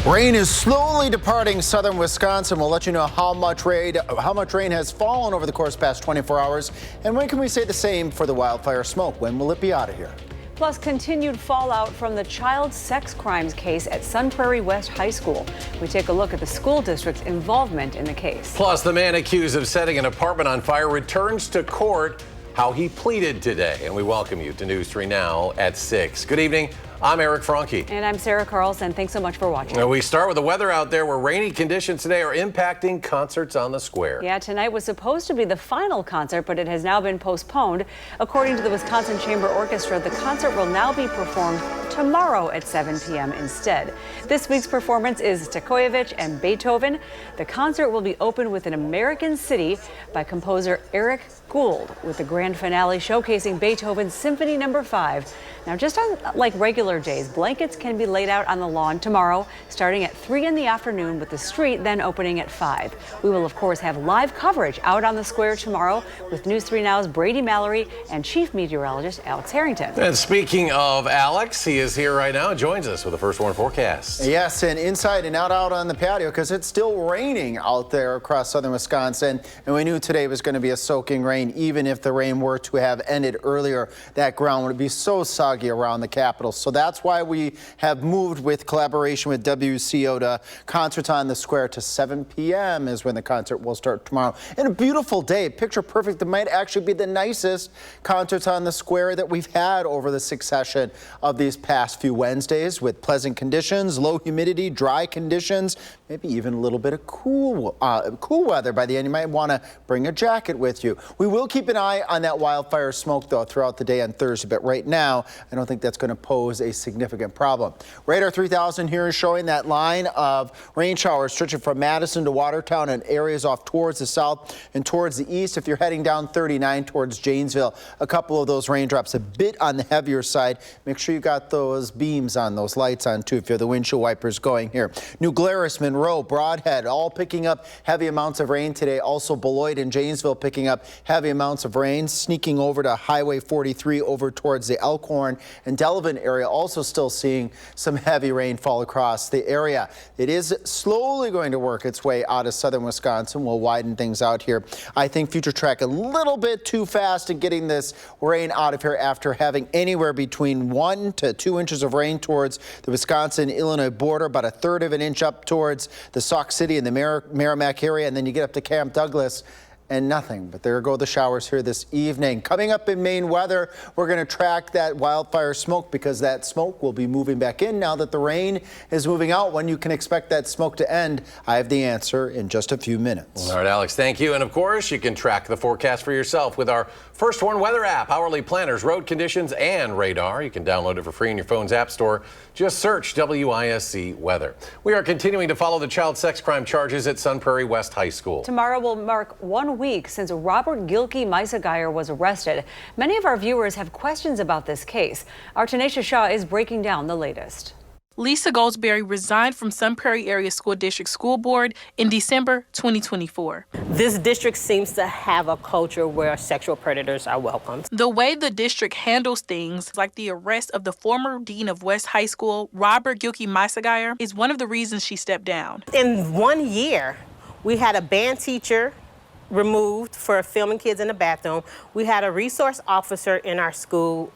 Rain is slowly departing southern Wisconsin. We'll let you know how much rain has fallen over the course of the past 24 hours. And when can we say the same for the wildfire smoke? When will it be out of here? Plus, continued fallout from the child sex crimes case at Sun Prairie West High School. We take a look at the school district's involvement in the case. Plus, the man accused of setting an apartment on fire returns to court, how he pleaded today. And we welcome you to News 3 Now at 6. Good evening. I'm Eric Franke. And I'm Sarah Carlson. Thanks so much for watching. We start with the weather out there, where rainy conditions today are impacting concerts on the square. Yeah, tonight was supposed to be the final concert, but it has now been postponed. According to the Wisconsin Chamber Orchestra, the concert will now be performed tomorrow at 7 p.m. instead. This week's performance is Stojkovic and Beethoven. The concert will be opened with an American City by composer Eric Gould, with the grand finale showcasing Beethoven's Symphony No. 5. Now, just on like regular days, blankets can be laid out on the lawn tomorrow, starting at 3 in the afternoon, with the street then opening at 5. We will, of course, have live coverage out on the square tomorrow with News 3 Now's Brady Mallory and Chief Meteorologist Alex Harrington. And speaking of Alex, he is here right now and joins us with the first warn forecast. Yes, and inside and out on the patio, because it's still raining out there across southern Wisconsin. And we knew today was going to be a soaking rain. Even if the rain were to have ended earlier, that ground would be so soggy around the Capitol. So that's why we have moved, with collaboration with WCO, to concerts on the square to 7 p.m. is when the concert will start tomorrow. And a beautiful day, picture perfect. It might actually be the nicest concerts on the square that we've had over the succession of these past few Wednesdays, with pleasant conditions, low humidity, dry conditions, maybe even a little bit of cool weather. By the end, you might want to bring a jacket with you. We will keep an eye on that wildfire smoke, though, throughout the day on Thursday. But right now, I don't think that's going to pose a significant problem. Radar 3000 here is showing that line of rain showers stretching from Madison to Watertown and areas off towards the south and towards the east. If you're heading down 39 towards Janesville, a couple of those raindrops a bit on the heavier side. Make sure you got those beams on, those lights on, too, if you have the windshield wipers going here. New Glarus, Monroe, Broadhead, all picking up heavy amounts of rain today. Also, Beloit and Janesville picking up heavy amounts of rain, sneaking over to Highway 43 over towards the Elkhorn and Delavan area, also still seeing some heavy rainfall across the area. It is slowly going to work its way out of southern Wisconsin. We'll widen things out here. I think Future Track a little bit too fast in getting this rain out of here after having anywhere between 1 to 2 inches of rain towards the Wisconsin-Illinois border, about a third of an inch up towards the Sauk City and the Merrimack area, and then you get up to Camp Douglas and nothing. But there go the showers here this evening. Coming up in Maine weather, we're going to track that wildfire smoke, because that smoke will be moving back in now that the rain is moving out. When you can expect that smoke to end, I have the answer in just a few minutes. All right, Alex, thank you. And of course, you can track the forecast for yourself with our First Warn weather app, hourly planners, road conditions, and radar. You can download it for free in your phone's app store. Just search WISC weather. We are continuing to follow the child sex crime charges at Sun Prairie West High School. Tomorrow will mark 1 week since Robert Gilkey Meisegeier was arrested. Many of our viewers have questions about this case. Our Tanisha Shaw is breaking down the latest. Lisa Goldsberry resigned from Sun Prairie Area School District School Board in December 2024. This district seems to have a culture where sexual predators are welcomed. The way the district handles things, like the arrest of the former dean of West High School, Robert Gilkey Meisegeier, is one of the reasons she stepped down. In 1 year, we had a band teacher removed for filming kids in the bathroom. We had a resource officer in our school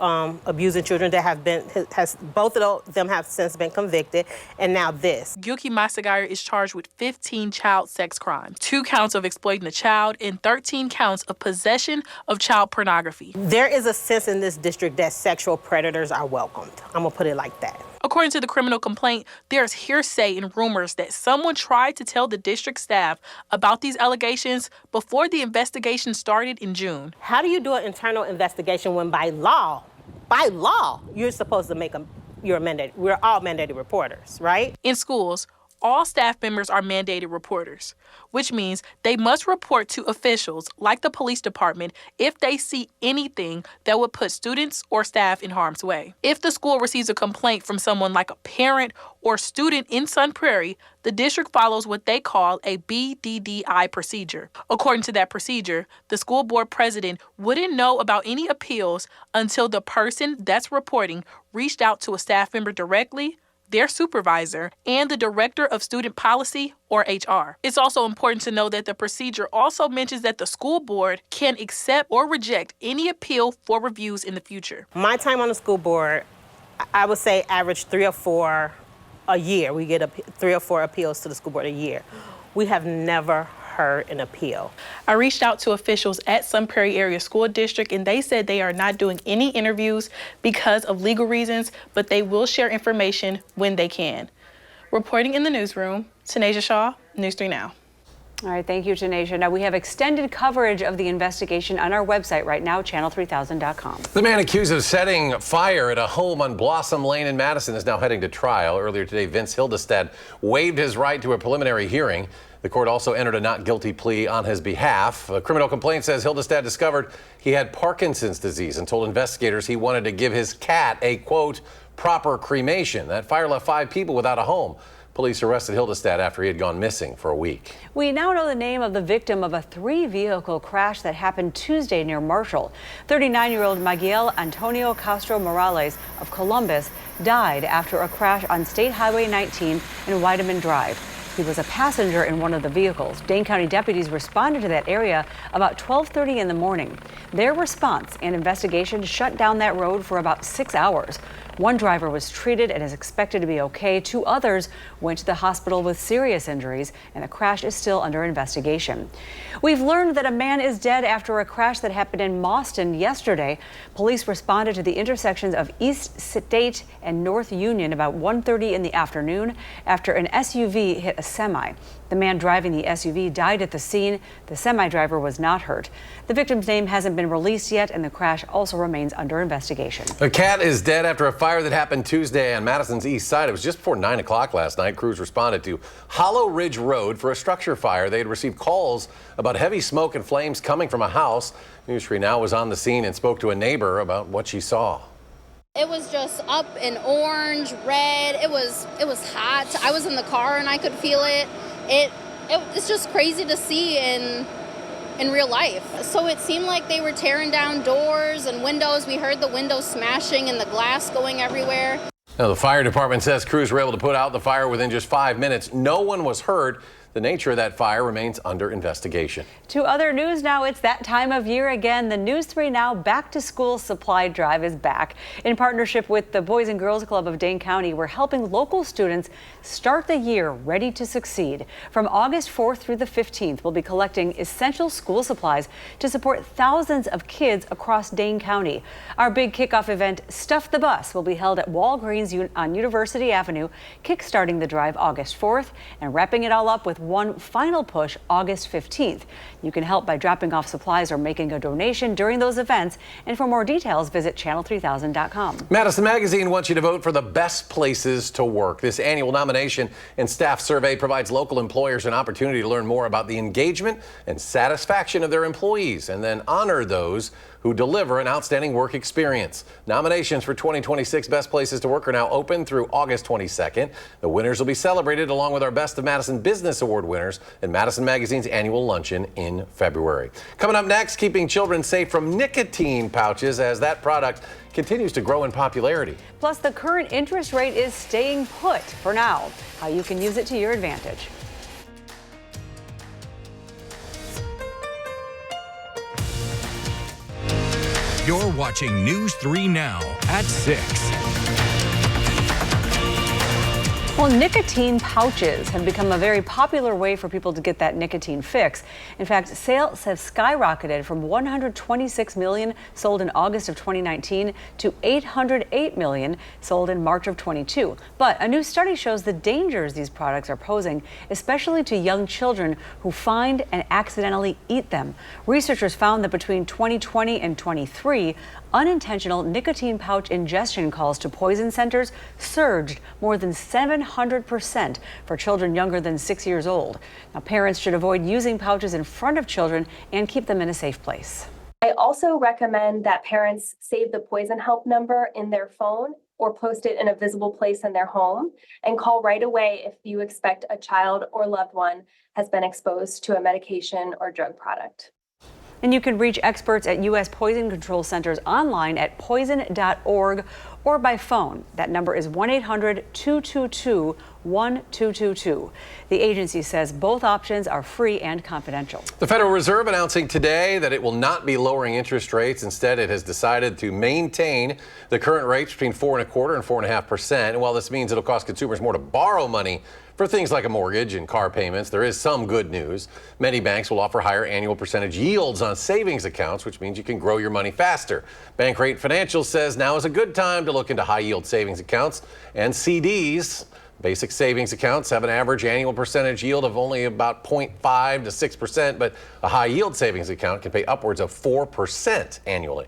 abusing children that both of them have since been convicted, and now this. Gilkey Meisegeier is charged with 15 child sex crimes, 2 counts of exploiting a child, and 13 counts of possession of child pornography. There is a sense in this district that sexual predators are welcomed. I'm gonna put it like that. According to the criminal complaint, there's hearsay and rumors that someone tried to tell the district staff about these allegations before the investigation started in June. How do you do an internal investigation when by law, you're supposed to make you're mandated? We're all mandated reporters, right? In schools, all staff members are mandated reporters, which means they must report to officials like the police department if they see anything that would put students or staff in harm's way. If the school receives a complaint from someone like a parent or student in Sun Prairie, the district follows what they call a BDDI procedure. According to that procedure, the school board president wouldn't know about any appeals until the person that's reporting reached out to a staff member directly, their supervisor, and the Director of Student Policy, or HR. It's also important to know that the procedure also mentions that the school board can accept or reject any appeal for reviews in the future. My time on the school board, I would say average 3 or 4 a year. We get 3 or 4 appeals to the school board a year. We have never heard an appeal. I reached out to officials at Sun Prairie Area School District, and they said they are not doing any interviews because of legal reasons, but they will share information when they can. Reporting in the newsroom, Tanasia Shaw, News 3 Now. All right, thank you, Tanasia. Now, we have extended coverage of the investigation on our website right now, channel3000.com. The man accused of setting fire at a home on Blossom Lane in Madison is now heading to trial. Earlier today, Vince Hildestad waived his right to a preliminary hearing. The court also entered a not guilty plea on his behalf. A criminal complaint says Hildestad discovered he had Parkinson's disease and told investigators he wanted to give his cat a, quote, proper cremation. That fire left 5 people without a home. Police arrested Hildestad after he had gone missing for a week. We now know the name of the victim of a 3-vehicle crash that happened Tuesday near Marshall. 39-year-old Miguel Antonio Castro Morales of Columbus died after a crash on State Highway 19 and Weideman Drive. He was a passenger in one of the vehicles. Dane County deputies responded to that area about 12:30 in the morning. Their response and investigation shut down that road for about 6 hours. One driver was treated and is expected to be okay. 2 others went to the hospital with serious injuries, and the crash is still under investigation. We've learned that a man is dead after a crash that happened in Mauston yesterday. Police responded to the intersections of East State and North Union about 1:30 in the afternoon after an SUV hit a semi. The man driving the SUV died at the scene. The semi driver was not hurt. The victim's name hasn't been released yet, and the crash also remains under investigation. A cat is dead after a fire that happened Tuesday on Madison's east side. It was just before 9 o'clock last night. Crews responded to Hollow Ridge Road for a structure fire. They had received calls about heavy smoke and flames coming from a house. News 3 Now was on the scene and spoke to a neighbor about what she saw. It was just up in orange, red. It was hot. I was in the car and I could feel it. It's just crazy to see in real life. So it seemed like they were tearing down doors and windows. We heard the windows smashing and the glass going everywhere. Now, the fire department says crews were able to put out the fire within just 5 minutes. No one was hurt. The nature of that fire remains under investigation. To other news now, it's that time of year again. The News 3 Now Back to School Supply Drive is back. In partnership with the Boys and Girls Club of Dane County, we're helping local students start the year ready to succeed. From August 4th through the 15th, we'll be collecting essential school supplies to support thousands of kids across Dane County. Our big kickoff event, Stuff the Bus, will be held at Walgreens on University Avenue, kickstarting the drive August 4th and wrapping it all up with one final push August 15th. You can help by dropping off supplies or making a donation during those events. And for more details, visit channel3000.com. Madison Magazine wants you to vote for the best places to work. This annual nomination and staff survey provides local employers an opportunity to learn more about the engagement and satisfaction of their employees and then honor those who deliver an outstanding work experience. Nominations for 2026 Best Places to Work are now open through August 22nd. The winners will be celebrated along with our Best of Madison Business Award winners at Madison Magazine's annual luncheon in February. Coming up next, keeping children safe from nicotine pouches as that product continues to grow in popularity. Plus, the current interest rate is staying put for now. How you can use it to your advantage. You're watching News 3 Now at 6. Well, nicotine pouches have become a very popular way for people to get that nicotine fix. In fact, sales have skyrocketed from 126 million sold in August of 2019 to 808 million sold in March of 22. But a new study shows the dangers these products are posing, especially to young children who find and accidentally eat them. Researchers found that between 2020 and 23, unintentional nicotine pouch ingestion calls to poison centers surged more than 700% for children younger than 6 years old. Now, parents should avoid using pouches in front of children and keep them in a safe place. I also recommend that parents save the Poison Help number in their phone or post it in a visible place in their home and call right away if you expect a child or loved one has been exposed to a medication or drug product. And you can reach experts at U.S. Poison Control Centers online at poison.org or by phone. That number is 1-800-222-1222. The agency says both options are free and confidential. The Federal Reserve announcing today that it will not be lowering interest rates. Instead, it has decided to maintain the current rates between 4.25% and 4.5%. And while this means it'll cost consumers more to borrow money for things like a mortgage and car payments, there is some good news. Many banks will offer higher annual percentage yields on savings accounts, which means you can grow your money faster. Bankrate Financial says now is a good time to look into high-yield savings accounts and CDs. Basic savings accounts have an average annual percentage yield of only about 0.5 to 6%, but a high-yield savings account can pay upwards of 4% annually.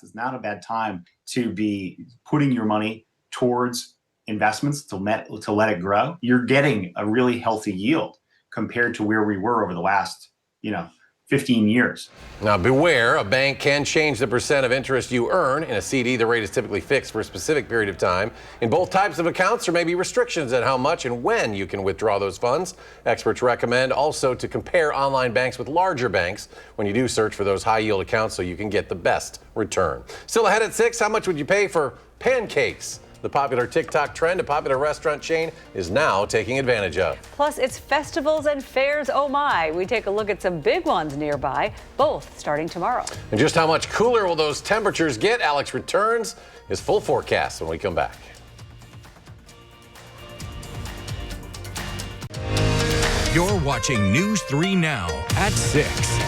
It's not a bad time to be putting your money towards investments to let it grow. You're getting a really healthy yield compared to where we were over the last, 15 years. Now beware, a bank can change the percent of interest you earn. In a CD, the rate is typically fixed for a specific period of time. In both types of accounts, there may be restrictions on how much and when you can withdraw those funds. Experts recommend also to compare online banks with larger banks when you do search for those high yield accounts so you can get the best return. Still ahead at 6, how much would you pay for pancakes? The popular TikTok trend a popular restaurant chain is now taking advantage of. Plus, it's festivals and fairs, oh my. We take a look at some big ones nearby, both starting tomorrow. And just how much cooler will those temperatures get? Alex returns his full forecast when we come back. You're watching News 3 Now at 6.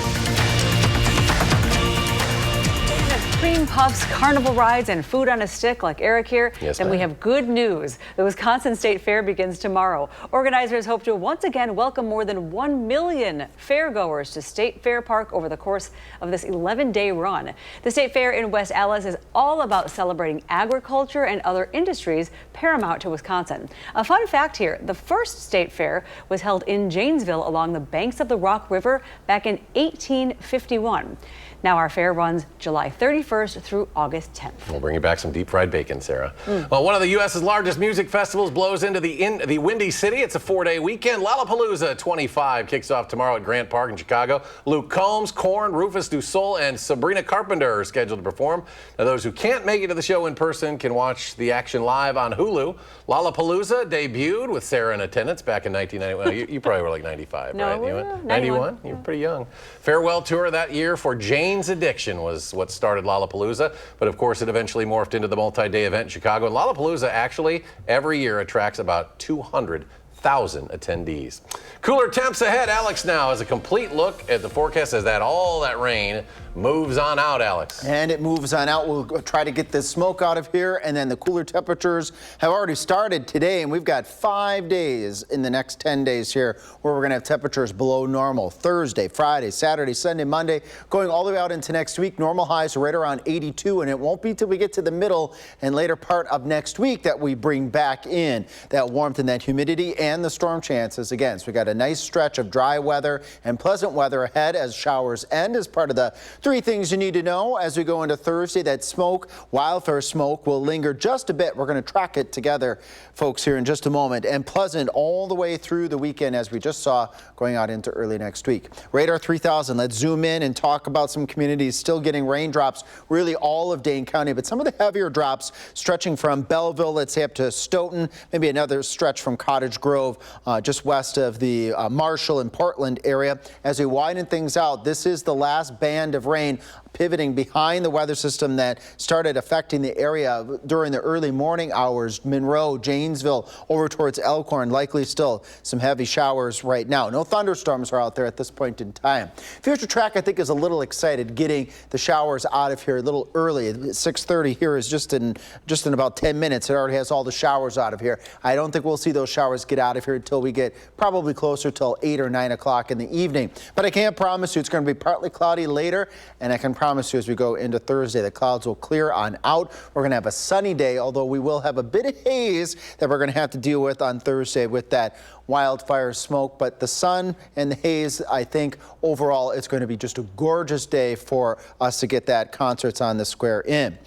Cream puffs, carnival rides, and food on a stick like Eric here. Yes, then we ma'am. have good news. The Wisconsin State Fair begins tomorrow. Organizers hope to once again welcome more than 1 million fairgoers to State Fair Park over the course of this 11-day run. The State Fair in West Allis is all about celebrating agriculture and other industries paramount to Wisconsin. A fun fact here, the first State Fair was held in Janesville along the banks of the Rock River back in 1851. Now our fair runs July 31st through August 10th. We'll bring you back some deep fried bacon, Sarah. Well, one of the U.S.'s largest music festivals blows into the Windy City. It's a 4-day weekend. Lollapalooza 25 kicks off tomorrow at Grant Park in Chicago. Luke Combs, Korn, Rufus Du Sol, and Sabrina Carpenter are scheduled to perform. Now, those who can't make it to the show in person can watch the action live on Hulu. Lollapalooza debuted with Sarah in attendance back in 1991. You probably were like 95, No, right? we You were went? 91. You were pretty young. Farewell tour that year for Jane's Addiction was what started Lollapalooza, but of course it eventually morphed into the multi-day event in Chicago. And Lollapalooza actually every year attracts about 200,000 attendees. Cooler temps ahead. Alex now has a complete look at the forecast as all that rain moves on out, Alex. And it moves on out. We'll try to get the smoke out of here, and then the cooler temperatures have already started today, and we've got 5 days in the next 10 days here where we're going to have temperatures below normal. Thursday, Friday, Saturday, Sunday, Monday, going all the way out into next week. Normal highs right around 82, and it won't be till we get to the middle and later part of next week that we bring back in that warmth and that humidity and the storm chances again. So we got a nice stretch of dry weather and pleasant weather ahead as showers end as part of the 3 things you need to know as we go into Thursday. That smoke, wildfire smoke, will linger just a bit. We're going to track it together, folks, here in just a moment. And pleasant all the way through the weekend, as we just saw, going out into early next week. Radar 3000, let's zoom in and talk about some communities still getting raindrops, really all of Dane County, but some of the heavier drops stretching from Belleville, let's say up to Stoughton, maybe another stretch from Cottage Grove, just west of the Marshall and Portland area. As we widen things out, this is the last band of rain pivoting behind the weather system that started affecting the area during the early morning hours. Monroe, Janesville, over towards Elkhorn, likely still some heavy showers right now. No thunderstorms are out there at this point in time. Future Track, I think, is a little excited getting the showers out of here a little early. 6:30 here is just in about 10 minutes. It already has all the showers out of here. I don't think we'll see those showers get out of here until we get probably closer till 8 or 9 o'clock in the evening. But I can't promise you it's going to be partly cloudy later, and I can promise you as we go into Thursday, the clouds will clear on out. We're going to have a sunny day, although we will have a bit of haze that we're going to have to deal with on Thursday with that wildfire smoke. But the sun and the haze, I think overall it's going to be just a gorgeous day for us to get that Concerts on the Square in.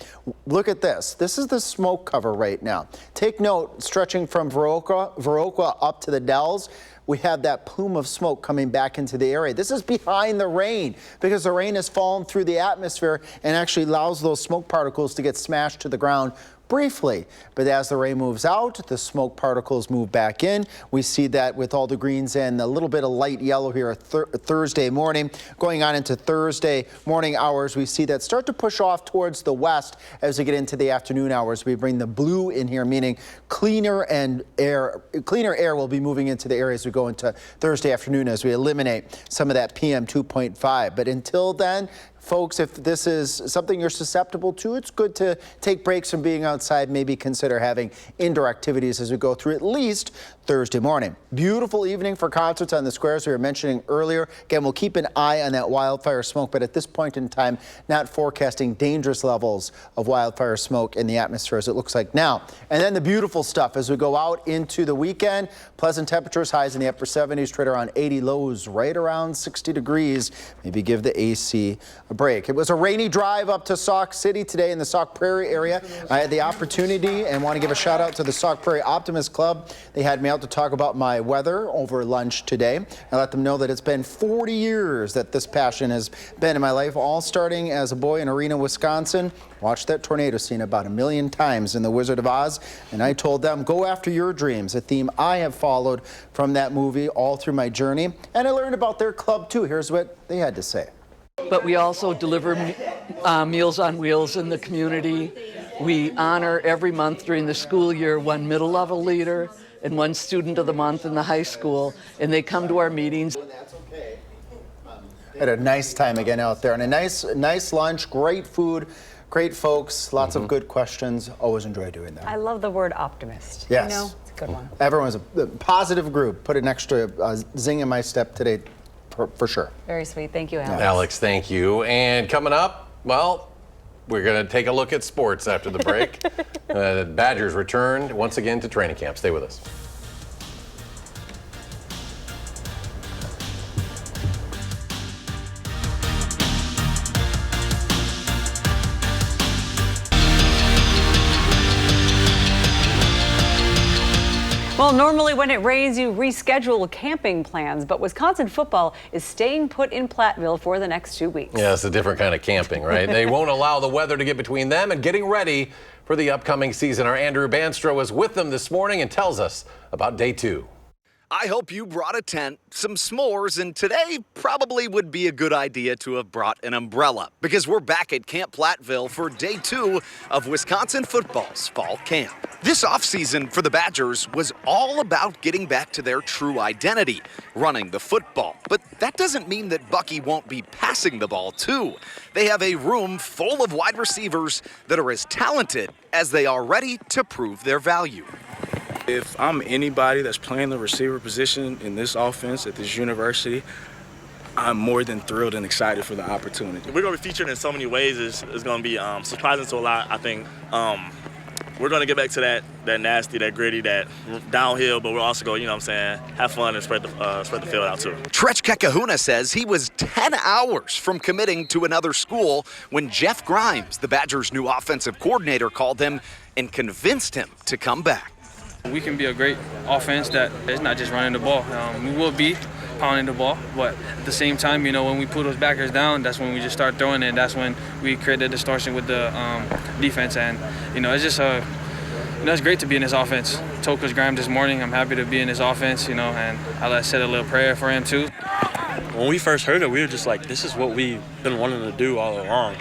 Look at this. This is the smoke cover right now. Take note, stretching from Viroqua up to the Dells. We have that plume of smoke coming back into the area. This is behind the rain because the rain has fallen through the atmosphere and actually allows those smoke particles to get smashed to the ground briefly. But as the rain moves out, the smoke particles move back in. We see that with all the greens and a little bit of light yellow here Thursday morning. Going on into Thursday morning hours, we see that start to push off towards the west as we get into the afternoon hours. We bring the blue in here, meaning cleaner air will be moving into the area as we go into Thursday afternoon as we eliminate some of that PM 2.5. But until then, folks, if this is something you're susceptible to, it's good to take breaks from being outside, maybe consider having indoor activities as we go through at least Thursday morning. Beautiful evening for concerts on the squares we were mentioning earlier. Again, we'll keep an eye on that wildfire smoke, but at this point in time, not forecasting dangerous levels of wildfire smoke in the atmosphere as it looks like now. And then the beautiful stuff as we go out into the weekend. Pleasant temperatures, highs in the upper 70s, trade around 80, lows right around 60 degrees. Maybe give the AC a break. It was a rainy drive up to Sauk City today in the Sauk Prairie area. I had the opportunity and want to give a shout out to the Sauk Prairie Optimist Club. They had me out to talk about my weather over lunch today. I let them know that it's been 40 years that this passion has been in my life, all starting as a boy in Arena, Wisconsin. Watched that tornado scene about 1 million times in The Wizard of Oz, and I told them, go after your dreams, a theme I have followed from that movie all through my journey. And I learned about their club too. Here's what they had to say. But we also deliver Meals on Wheels in the community. We honor every month during the school year one middle level leader and one student of the month in the high school, and they come to our meetings. Had a nice time again out there, and a nice lunch, great food, great folks, lots of good questions. Always enjoy doing that. I love the word optimist. Yes. You know, it's a good one. Everyone's a positive group. Put an extra zing in my step today, for sure. Very sweet. Thank you, Alex. Alex, thank you. And coming up, well, we're going to take a look at sports after the break. Badgers returned once again to training camp. Stay with us. Well, normally when it rains, you reschedule camping plans, but Wisconsin football is staying put in Platteville for the next 2 weeks. Yeah, it's a different kind of camping, right? They won't allow the weather to get between them and getting ready for the upcoming season. Our Andrew Banstro was with them this morning and tells us about day 2. I hope you brought a tent, some s'mores, and today probably would be a good idea to have brought an umbrella because we're back at Camp Platteville for day 2 of Wisconsin football's fall camp. This offseason for the Badgers was all about getting back to their true identity, running the football. But that doesn't mean that Bucky won't be passing the ball too. They have a room full of wide receivers that are as talented as they are ready to prove their value. If I'm anybody that's playing the receiver position in this offense at this university, I'm more than thrilled and excited for the opportunity. We're going to be featured in so many ways. It's going to be surprising to a lot, I think. We're going to get back to that nasty, that gritty, that downhill, but we're also going, have fun and spread the field out too. Tretch Kekahuna says he was 10 hours from committing to another school when Jeff Grimes, the Badgers' new offensive coordinator, called him and convinced him to come back. We can be a great offense that is not just running the ball. We will be pounding the ball, but at the same time, when we put those backers down, that's when we just start throwing it. That's when we create the distortion with the defense. And, it's just it's great to be in this offense. Told Coach Grimes this morning, I'm happy to be in this offense, and I said a little prayer for him too. When we first heard it, we were just like, this is what we've been wanting to do all along.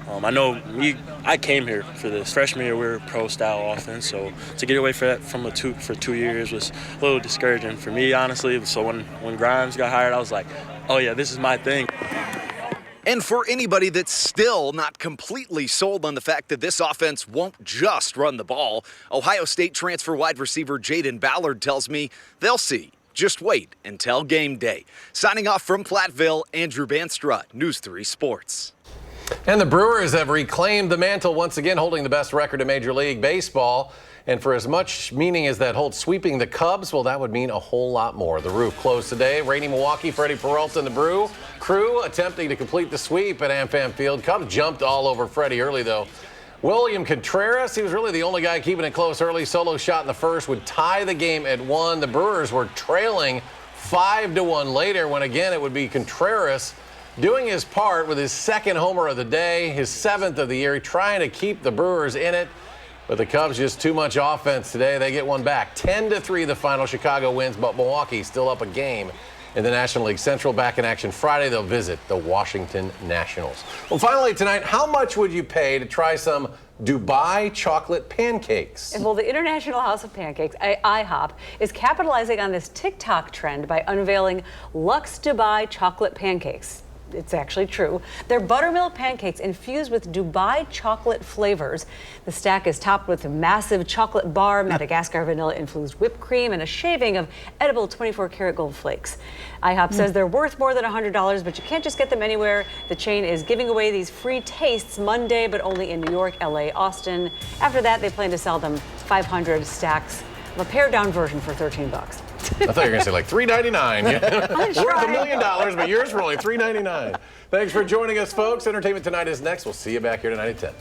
I came here for this. Freshman year, we were a pro-style offense, so to get away for 2 years was a little discouraging for me, honestly. So when Grimes got hired, I was like, oh yeah, this is my thing. And for anybody that's still not completely sold on the fact that this offense won't just run the ball, Ohio State transfer wide receiver Jaden Ballard tells me they'll see. Just wait until game day. Signing off from Platteville, Andrew Banstro, News 3 Sports. And the Brewers have reclaimed the mantle once again, holding the best record in Major League Baseball. And for as much meaning as that holds sweeping the Cubs, well, that would mean a whole lot more. The roof closed today. Rainy Milwaukee, Freddie Peralta and the Brew crew attempting to complete the sweep at AmFam Field. Cubs jumped all over Freddie early, though. William Contreras, he was really the only guy keeping it close early. Solo shot in the first would tie the game at 1. The Brewers were trailing 5-1 later when, again, it would be Contreras doing his part with his second homer of the day, his 7th of the year, trying to keep the Brewers in it. But the Cubs just too much offense today. They get one back. 10-3 the final. Chicago wins, but Milwaukee still up a game in the National League Central. Back in action Friday. They'll visit the Washington Nationals. Well, finally tonight, how much would you pay to try some Dubai chocolate pancakes? Well, the International House of Pancakes, IHOP, is capitalizing on this TikTok trend by unveiling Luxe Dubai chocolate pancakes. It's actually true. They're buttermilk pancakes infused with Dubai chocolate flavors. The stack is topped with a massive chocolate bar, Madagascar vanilla-infused whipped cream, and a shaving of edible 24-karat gold flakes. IHOP says they're worth more than $100, but you can't just get them anywhere. The chain is giving away these free tastes Monday, but only in New York, LA, Austin. After that, they plan to sell them 500 stacks of a pared-down version for $13. I thought you were going to say like $3.99. Worth $1 million, but yours for only $3.99. Thanks for joining us, folks. Entertainment Tonight is next. We'll see you back here tonight at 10.